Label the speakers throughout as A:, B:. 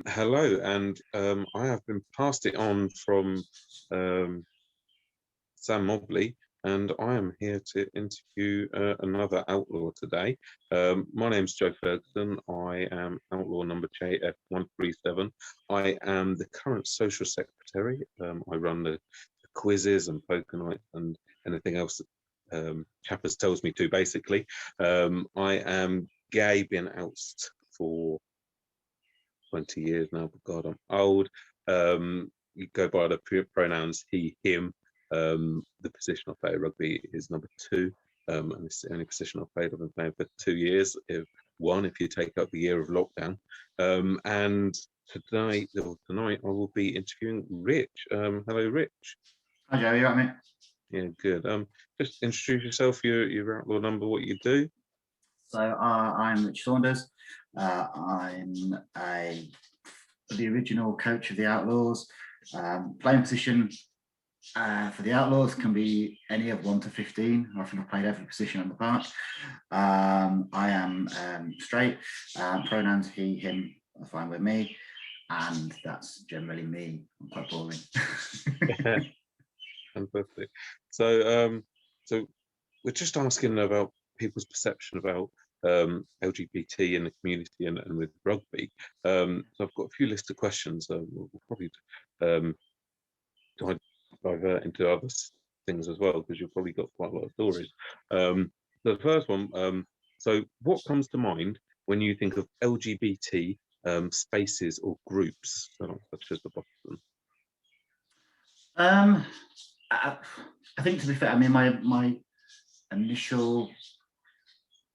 A: Hello, and I have been passed it on from um, Sam Mobley, and I am here to interview another outlaw today. My name's Joe Ferguson. I am outlaw number JF137. I am the current social secretary. I run the quizzes and poker nights and anything else that Chappers tells me to, basically. I am gay, been out for 20 years now, but God, I'm old. You go by the pronouns he, him. The position I play at rugby is number two, and it's the only position I've played. I've been playing for 2 years, if you take up the year of lockdown. And tonight, I will be interviewing Rich. Hello, Rich.
B: Hi Joe, you right, mate?
A: Yeah, good. Just introduce yourself, your outlaw number, what you do.
B: I'm Rich Saunders. The original coach of the Outlaws. Playing position for the Outlaws can be any of 1 to 15. I think I've played every position on the park. I am straight. Pronouns he, him are fine with me, and that's generally me. I'm quite boring.
A: Fantastic. So we're just asking about people's perception about LGBT in the community and with rugby. So I've got a few list of questions. We'll probably divert into other things as well, because you've probably got quite a lot of stories. The first one. So what comes to mind when you think of LGBT spaces or groups, such as the Boston?
B: I think, to be fair, I mean, my initial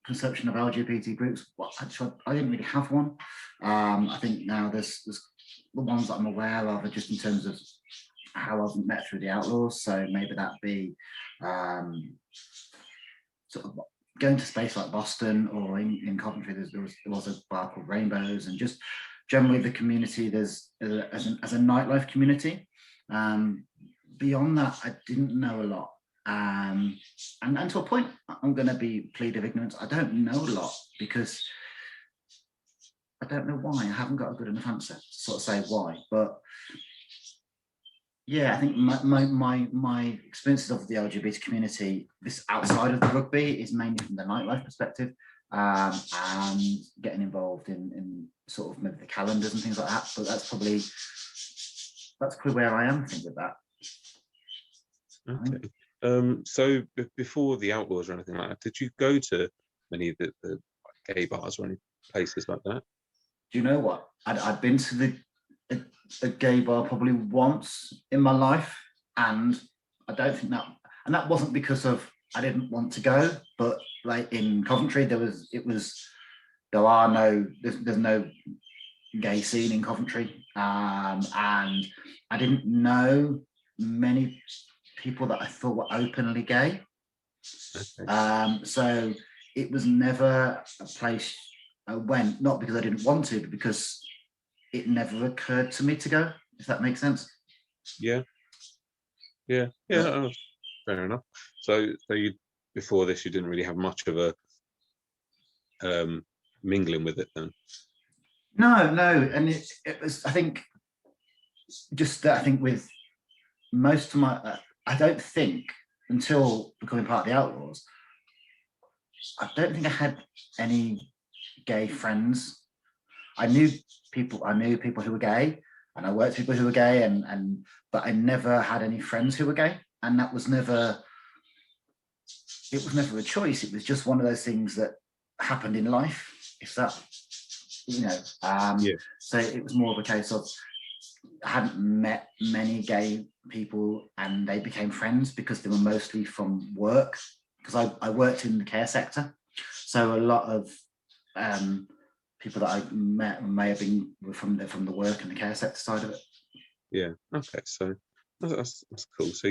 B: conception of LGBT groups, well, actually, I didn't really have one. I think now there's the ones that I'm aware of are just in terms of how I've met through the Outlaws. So maybe that be sort of going to space like Boston, or in Coventry, there was a bar called Rainbows, and just generally the community there's as a nightlife community. Beyond that, I didn't know a lot. And to a point, I'm going to plead of ignorance. I don't know a lot because I don't know why. I haven't got a good enough answer to sort of say why. But yeah, I think my experiences of the LGBT community, this outside of the rugby, is mainly from the nightlife perspective, and getting involved in sort of maybe the calendars and things like that. But that's probably where I am, I think, with that.
A: Okay. So before the Outlaws or anything like that, did you go to many of the gay bars or any places like that?
B: Do you know what? I'd been to a gay bar probably once in my life, and I don't think that wasn't because of I didn't want to go, but like in Coventry, there's no gay scene in Coventry, and I didn't know many people that I thought were openly gay. Okay. So it was never a place I went, not because I didn't want to, but because it never occurred to me to go, if that makes sense.
A: Yeah. Fair enough. So you, before this, you didn't really have much of a mingling with it then?
B: No, and it was, I think, just that I think with most of my, I don't think until becoming part of the Outlaws, I don't think I had any gay friends. I knew people who were gay, and I worked with people who were gay, but I never had any friends who were gay, and it was never a choice. It was just one of those things that happened in life, if that, So it was more of a case of I hadn't met many gay people, and they became friends because they were mostly from work, because I worked in the care sector, so a lot of people that I met may have been from the work and the care sector side of it.
A: Yeah. Okay. So that's cool. So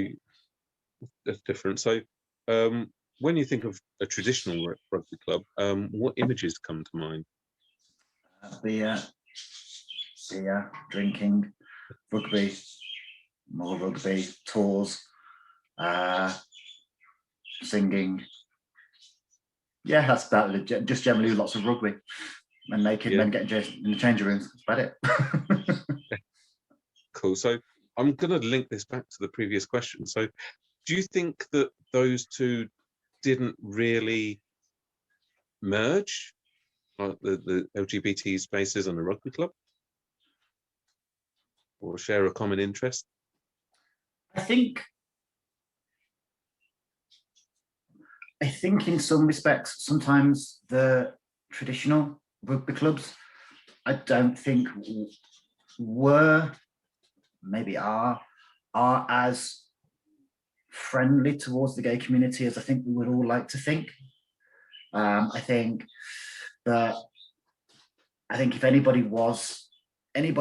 A: that's different. So when you think of a traditional rugby club, what images come to mind?
B: Beer, drinking, rugby, more rugby, tours, singing. Yeah, that's about it. Just generally lots of rugby. and naked men getting in the changing rooms. That's about it.
A: Cool. So I'm going to link this back to the previous question. So do you think that those two didn't really merge, like the LGBT spaces and the rugby club, or share a common interest?
B: I think in some respects, sometimes the traditional rugby clubs, I don't think were, maybe are as friendly towards the gay community as I think we would all like to think. I think if anybody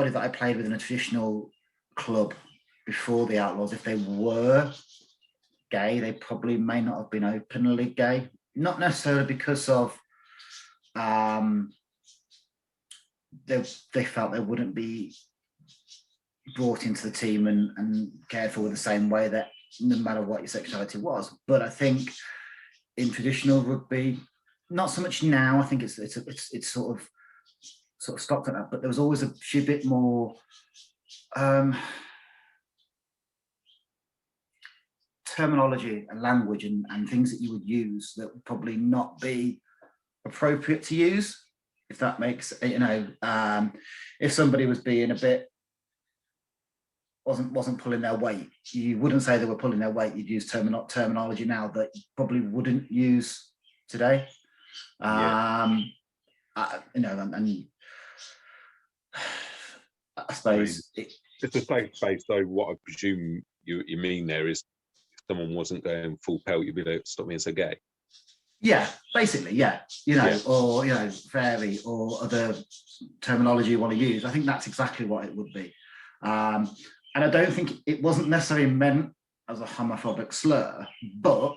B: that I played with in a traditional club before the Outlaws, if they were gay, they probably may not have been openly gay, not necessarily because of they felt they wouldn't be brought into the team and cared for the same way, that no matter what your sexuality was. But I think in traditional rugby, not so much now, I think it's sort of stopped at that, but there was always a few bit more terminology and language and things that you would use that would probably not be appropriate to use, if that makes, if somebody was being a bit, wasn't pulling their weight, you wouldn't say they were pulling their weight. You'd use terminology now that you probably wouldn't use today. And I suppose
A: it's a safe space. So what I presume you mean there is, if someone wasn't going full pelt, you'd be like, stop being so gay.
B: Yeah, basically, yeah. Or fairy or other terminology you want to use. I think that's exactly what it would be. And I don't think it wasn't necessarily meant as a homophobic slur, but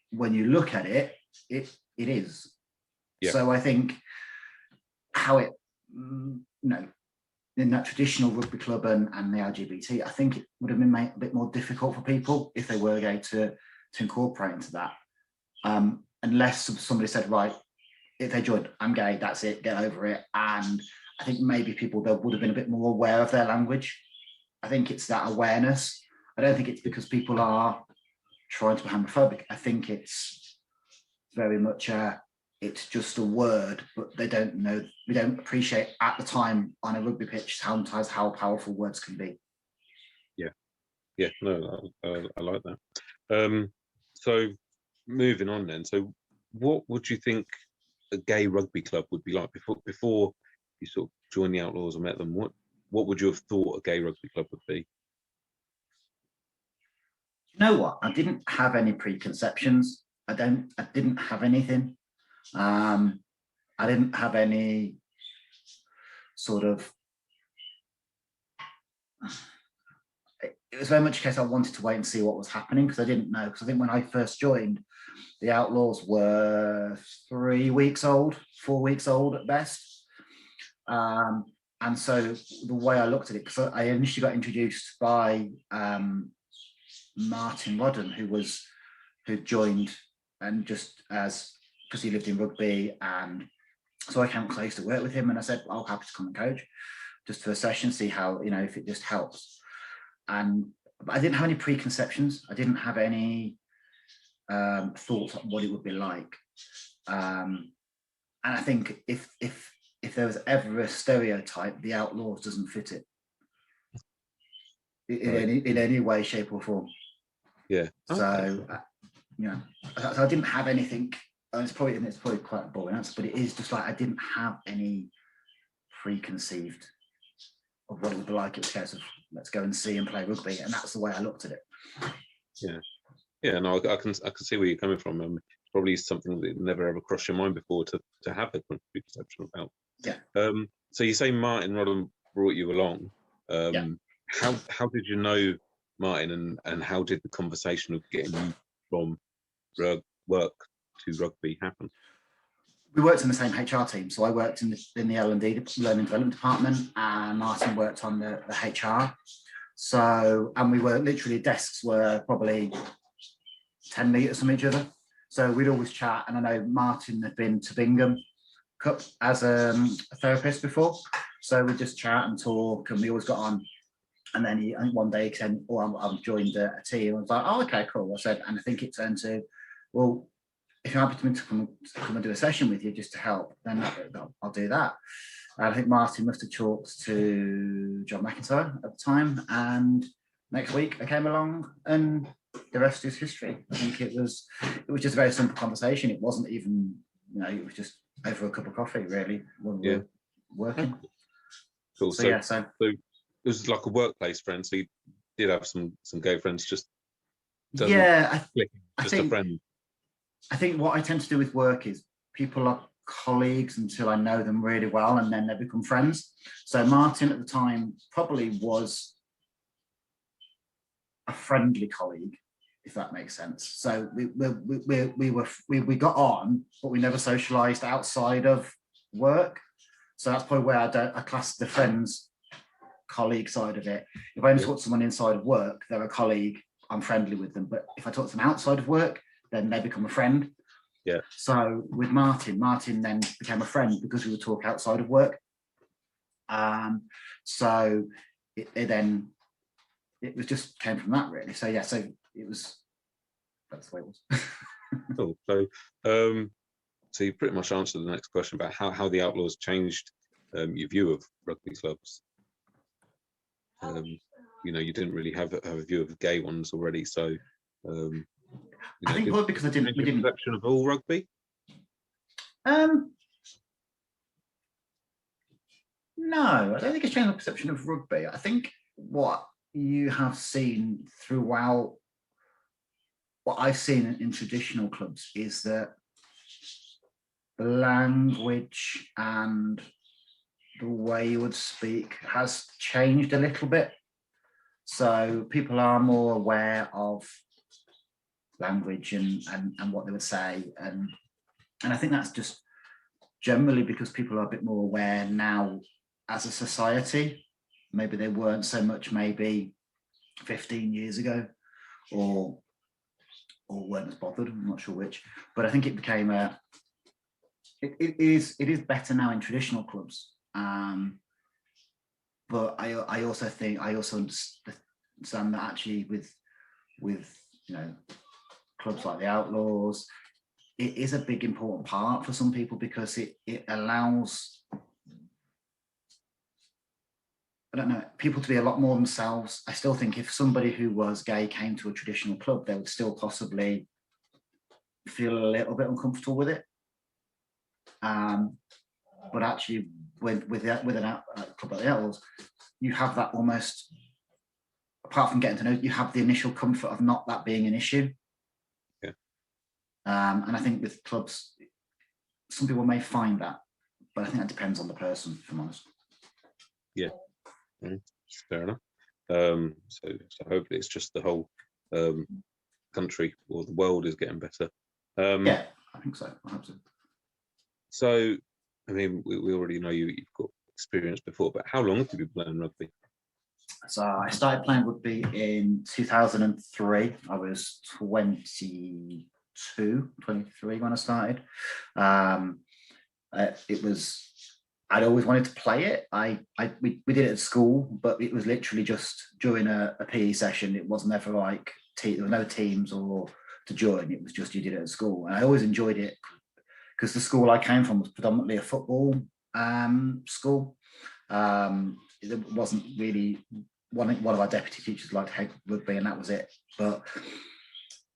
B: when you look at it, it is. Yeah. So I think how it, in that traditional rugby club and the LGBT, I think it would have been made a bit more difficult for people if they were gay to incorporate into that. Unless somebody said, right, if they joined, I'm gay, that's it, get over it. And I think maybe people there would have been a bit more aware of their language. I think it's that awareness. I don't think it's because people are trying to be homophobic. I think it's very much it's just a word, but they don't know, we don't appreciate at the time on a rugby pitch sometimes how powerful words can be.
A: Yeah, no, I like that. So moving on then, so what would you think a gay rugby club would be like before you sort of joined the Outlaws or met them? What would you have thought a gay rugby club would be?
B: You know what? I didn't have any preconceptions. I didn't have anything. I didn't have any sort of. It was very much a case I wanted to wait and see what was happening because I didn't know. Because I think when I first joined, the Outlaws were 3 weeks old, 4 weeks old at best. And so the way I looked at it, because I initially got introduced by Martin Rodden, who joined, and just because he lived in rugby, and so I came because I used to work with him, and I said, well, I'm happy to come and coach just for a session, see how, if it just helps. And I didn't have any preconceptions. I didn't have any thoughts on what it would be like. And I think if there was ever a stereotype, the Outlaws doesn't fit it in any way, shape, or form.
A: Yeah.
B: So, so I didn't have anything. It's probably quite a boring answer, but it is just like I didn't have any preconceived of what it would be like. It was a case of let's go and see and play rugby, and that's the way I looked at it.
A: Yeah. No, I can see where you're coming from. Probably something that never ever crossed your mind before to have a preconception about.
B: Yeah.
A: So you say Martin Rodden brought you along. How did you know Martin, and how did the conversation of getting you from work to rugby happen?
B: We worked in the same HR team. So I worked in the L&D, Learning Development Department, and Martin worked on the HR. So, and we were literally, desks were probably 10 metres from each other. So we'd always chat. And I know Martin had been to Bingham as a therapist before, so we just chat and talk, and we always got on. And then I think one day he said, "Oh, I've joined a team." I was like, "Oh, okay, cool." I said, and I think it turned to, "Well, if you're happy to come and do a session with you just to help, then I'll do that." And I think Martin must have talked to John McIntyre at the time, and next week I came along, and the rest is history. I think it was just a very simple conversation. It wasn't even, it was just over a cup of coffee, really, when we were working.
A: Cool.
B: So
A: it was like a workplace friend. So you did have some gay friends, just
B: I
A: think, a friend.
B: I think what I tend to do with work is people are colleagues until I know them really well, and then they become friends. So Martin at the time probably was a friendly colleague, if that makes sense. So we got on, but we never socialized outside of work. So that's probably where I class the friends colleague side of it. If I only talk to someone inside of work, they're a colleague, I'm friendly with them. But if I talk to them outside of work, then they become a friend.
A: Yeah.
B: So with Martin then became a friend because we would talk outside of work. So it was just came from that, really. So yeah, so it was, that's the way it was.
A: Cool. So you pretty much answered the next question about how the Outlaws changed your view of rugby clubs. You didn't really have a view of gay ones already, so
B: I think probably because we didn't
A: perception of all rugby.
B: No, I don't think it's changed the perception of rugby. I think what you have seen throughout, what I've seen in traditional clubs, is that the language and the way you would speak has changed a little bit. So people are more aware of language and what they would say. And I think that's just generally because people are a bit more aware now as a society. Maybe they weren't so much maybe 15 years ago, or weren't as bothered, I'm not sure which. But I think it became it is better now in traditional clubs. But I also understand that actually with clubs like the Outlaws, it is a big important part for some people, because it allows, I don't know, people to be a lot more themselves. I still think if somebody who was gay came to a traditional club, they would still possibly feel a little bit uncomfortable with it. But actually, with a club like the Outlaws, you have that almost, apart from getting to know, you have the initial comfort of not that being an issue.
A: Yeah.
B: And I think with clubs, some people may find that, but I think that depends on the person, if I'm honest.
A: Yeah. Fair enough. So hopefully it's just the whole country or the world is getting better.
B: Yeah, I think so. I hope so.
A: So, I mean, we already know you've got experience before, but how long have you been playing rugby?
B: So I started playing rugby in 2003. I was 23 when I started. I'd always wanted to play it. We did it at school, but it was literally just during a PE session. It was never like there were no teams or to join. It was just you did it at school, and I always enjoyed it because the school I came from was predominantly a football school. It wasn't really one of our deputy teachers liked rugby, and that was it. And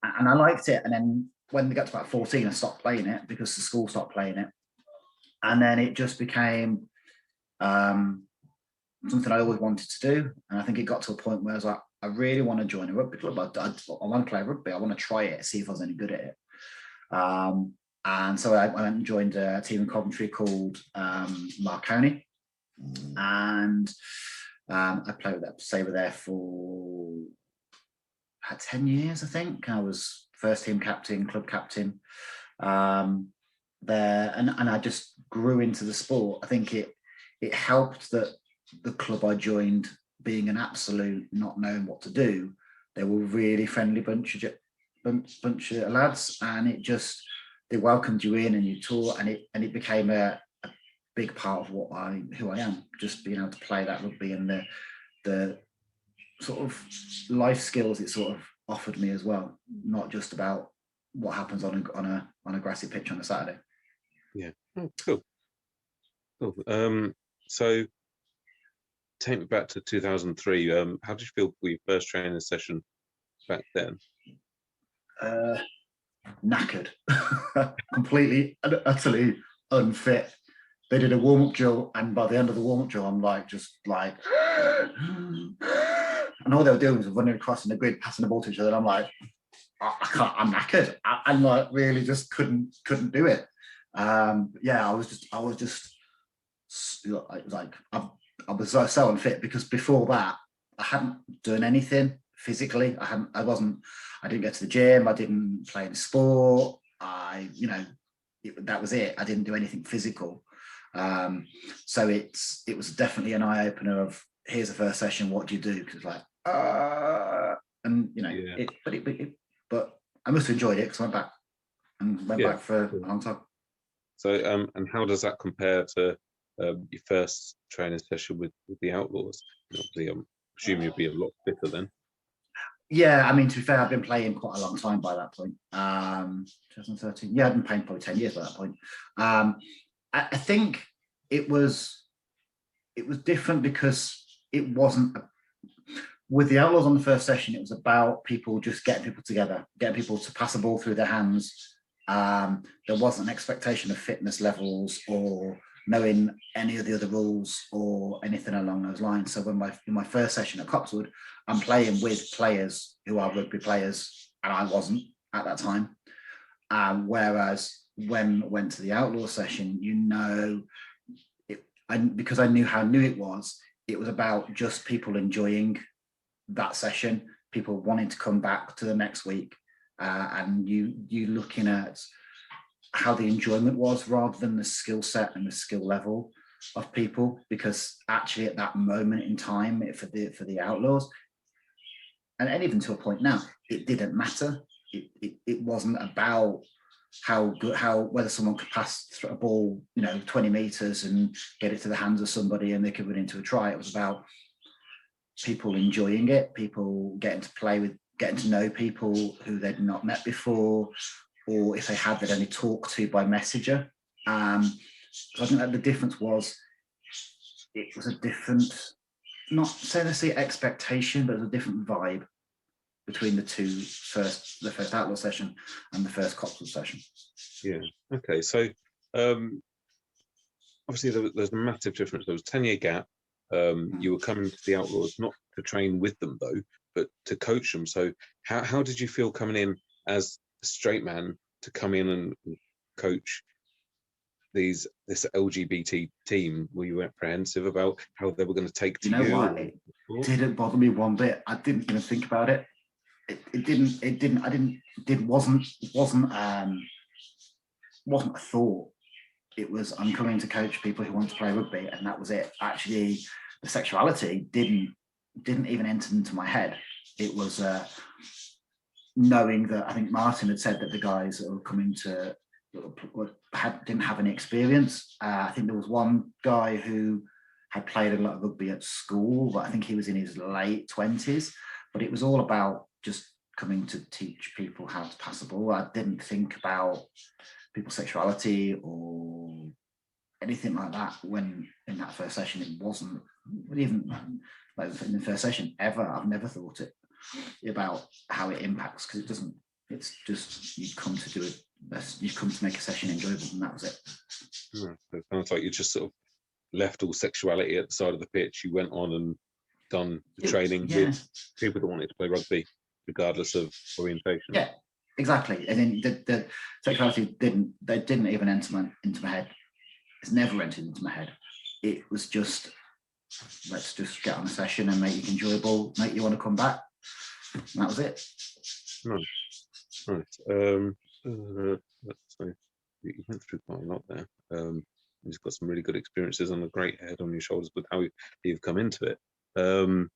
B: I liked it. And then when we got to about 14, I stopped playing it because the school stopped playing it. And then it just became something I always wanted to do. And I think it got to a point where I was like, I really want to join a rugby club. I want to play rugby. I want to try it, see if I was any good at it. And so I went and joined a team in Coventry called Marconi. And I played with that. Say we're there for 10 years, I think. I was first team captain, club captain there, and I just grew into the sport. I think it helped that the club I joined, being an absolute not knowing what to do, they were a really friendly bunch of lads, and they welcomed you in and you taught, and it became a big part of who I am. Just being able to play that rugby and the sort of life skills it sort of offered me as well. Not just about what happens on a grassy pitch on a Saturday.
A: Yeah. Oh, cool. Cool. So take me back to 2003. How did you feel for your first training session back then?
B: Knackered, completely and utterly unfit. They did a warm-up drill, and by the end of the warm-up drill, I'm like, just like, and all they were doing was running across in the grid, passing the ball to each other. And I'm like, I can't. I'm knackered. I'm like, really just couldn't do it. Yeah, I was like, I was so unfit because before that, I hadn't done anything physically. I didn't go to the gym. I didn't play any sport. That was it. I didn't do anything physical. So it was definitely an eye opener of, here's the first session. What do you do? Because like, and yeah. But I must have enjoyed it because I went back for a long time.
A: So, and how does that compare to your first training session with the Outlaws? Obviously, I'm assuming you'd be a lot fitter then.
B: Yeah, I mean, to be fair, I've been playing quite a long time by that point. 2013. Yeah, I've been playing probably 10 years by that point. I think it was different because it wasn't with the Outlaws on the first session. It was about people just getting people together, getting people to pass the ball through their hands. There wasn't an expectation of fitness levels or knowing any of the other rules or anything along those lines. So in my first session at Coxwood, I'm playing with players who are rugby players, and I wasn't at that time. Whereas when I went to the Outlaw session, because I knew how new it was about just people enjoying that session, people wanting to come back to the next week, and you looking at how the enjoyment was rather than the skill set and the skill level of people. Because actually at that moment in time for the Outlaws, and even to a point now, it didn't matter. It wasn't about whether someone could pass a ball 20 meters and get it to the hands of somebody and they could run into a try. It was about people enjoying it, people getting to play with, getting to know people who they'd not met before, or if they had, they'd only talked to by messenger. So I think that the difference was, it was a different, not necessarily expectation, but it was a different vibe between the first Outlaw session and the first Coxwood session.
A: Yeah. Okay. So obviously there's a massive difference. There was a 10-year gap. You were coming to the Outlaws not to train with them though, but to coach them. So how did you feel coming in as a straight man to come in and coach this LGBT team? Were you apprehensive about how they were going to take to you?
B: You know what? It didn't bother me one bit. I didn't even think about it. It wasn't a thought. It was, I'm coming to coach people who want to play rugby, and that was it. Actually, the sexuality didn't even enter into my head. It was knowing that, I think Martin had said that the guys that were coming to didn't have any experience. I think there was one guy who had played a lot of rugby at school, but I think he was in his late 20s. But it was all about just coming to teach people how to pass the ball. I didn't think about people's sexuality or anything like that when in that first session. It wasn't even like in the first session ever. I've never thought it about how it impacts, because it doesn't. It's just, you've come to do it. You've come to make a session enjoyable, and that was it.
A: Yeah, so it sounds like you just sort of left all sexuality at the side of the pitch. You went on and done the training with people that wanted to play rugby, regardless of orientation.
B: Yeah, exactly. And then the sexuality didn't even enter into my head. It's never entered into my head. It was just, let's just get on a session and make it enjoyable, make you want to come back. And that was it.
A: Right. So you went through quite a lot there. You've got some really good experiences and a great head on your shoulders with how you've come into it. What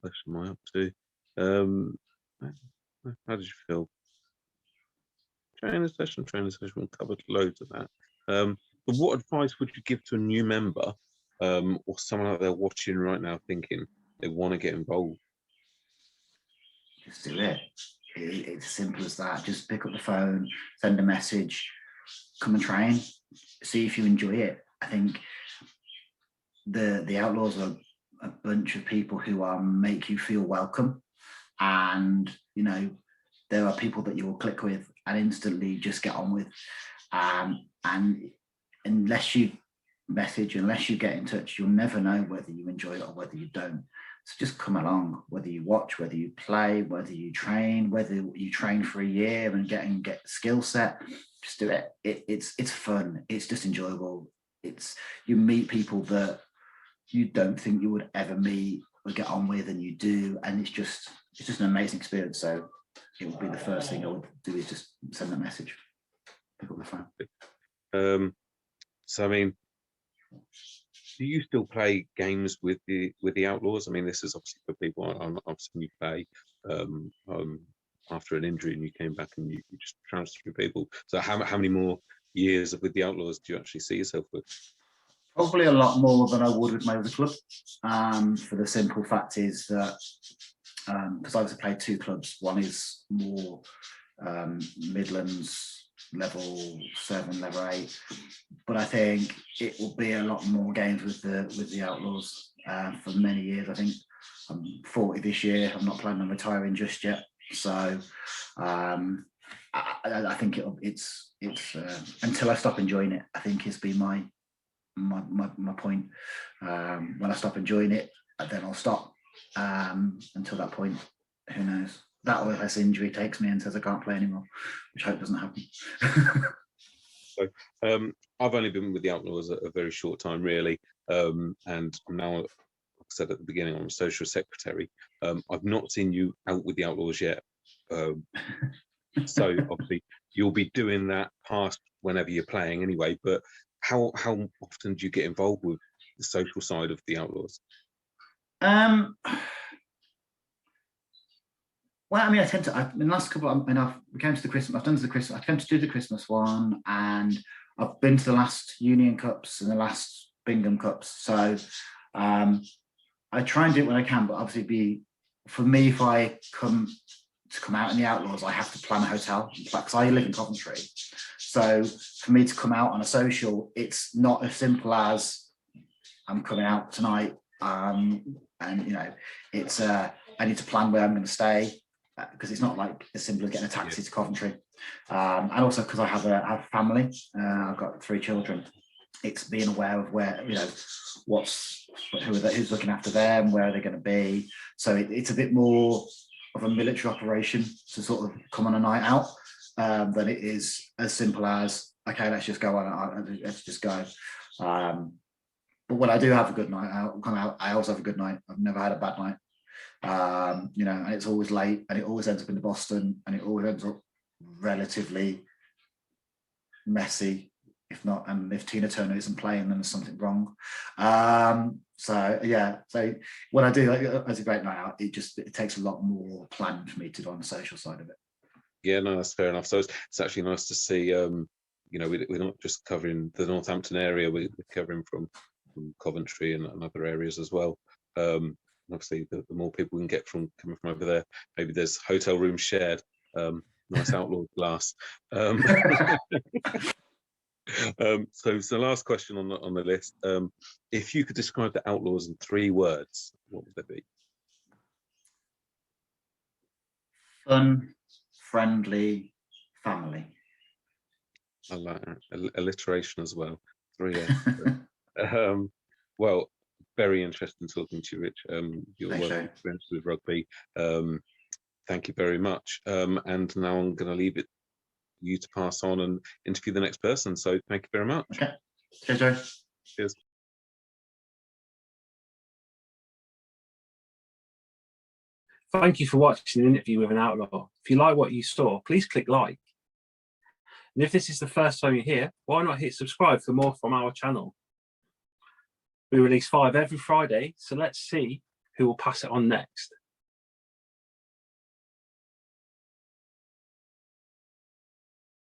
A: question am I up to? How did you feel? Training session, we covered loads of that. So what advice would you give to a new member, or someone out there watching right now thinking they want to get involved?
B: Just do it. It's as simple as that. Just pick up the phone, send a message, come and train, see if you enjoy it. I think the Outlaws are a bunch of people who make you feel welcome, and you know, there are people that you will click with and instantly just get on with, and unless you message, unless you get in touch, you'll never know whether you enjoy it or whether you don't. So just come along, whether you watch, whether you play, whether you train, whether you train for a year and get the skill set, just do it. It's fun. It's just enjoyable. You meet people that you don't think you would ever meet or get on with, and you do, and it's just an amazing experience. So it would be the first thing I would do, is just send that message, pick up the phone.
A: So I mean, do you still play games with the Outlaws? I mean, this is obviously for people I've seen you play after an injury, and you came back and you just trounced through people. So how many more years with the Outlaws do you actually see yourself with?
B: Probably a lot more than I would with my other club. For the simple fact is that because I've played two clubs, one is more Midlands level 7, level 8, but I think it will be a lot more games with the Outlaws for many years. I think I'm 40 this year. I'm not planning on retiring just yet, so I think it's until I stop enjoying it, I think has been my point. When I stop enjoying it, then I'll stop. Until that point, who knows? That or this injury takes me and says I can't play anymore, which I hope doesn't happen.
A: So I've only been with the Outlaws a very short time, really, and now, like I said at the beginning, I'm a social secretary. I've not seen you out with the Outlaws yet, so obviously you'll be doing that past whenever you're playing anyway. But how often do you get involved with the social side of the Outlaws?
B: Well, I mean, in the last couple, we came to the Christmas. I've done the Christmas. I came to do the Christmas one, and I've been to the last Union Cups and the last Bingham Cups. So I try and do it when I can, but obviously, for me, if I come out in the Outlaws, I have to plan a hotel because I live in Coventry. So for me to come out on a social, it's not as simple as I'm coming out tonight, and you know, it's I need to plan where I'm going to stay. Because it's not like as simple as getting a taxi to Coventry, and also because I have a family, I've got 3 children. It's being aware of where, you know, who's looking after them, where are they going to be. So it's a bit more of a military operation to sort of come on a night out than it is as simple as, okay, let's just go on, let's just go. But when I do have a good night out, come out, I also have a good night. I've never had a bad night. You know, and it's always late, and it always ends up in Boston, and it always ends up relatively messy, if not, and if Tina Turner isn't playing, then there's something wrong. So yeah, so when I do, it's a great night out, it takes a lot more planning for me to do on the social side of it.
A: Yeah, no, that's fair enough. So it's actually nice to see, you know, we're not just covering the Northampton area, we're covering from Coventry and other areas as well. Obviously, the more people we can get coming from over there, maybe there's hotel rooms shared. Nice Outlaw glass. So the last question on the list: if you could describe the Outlaws in 3 words, what would they be?
B: Fun, friendly, family.
A: I like that. Alliteration as well. 3 well, very interesting talking to you, Rich. Your work experience with rugby. Thank you very much. And now I'm going to leave it you to pass on and interview the next person. So thank you very much.
B: Okay. Cheers, Joe.
A: Cheers.
C: Thank you for watching the interview with an Outlaw. If you like what you saw, please click like. And if this is the first time you're here, why not hit subscribe for more from our channel? We release 5 every Friday, so let's see who will pass it on next.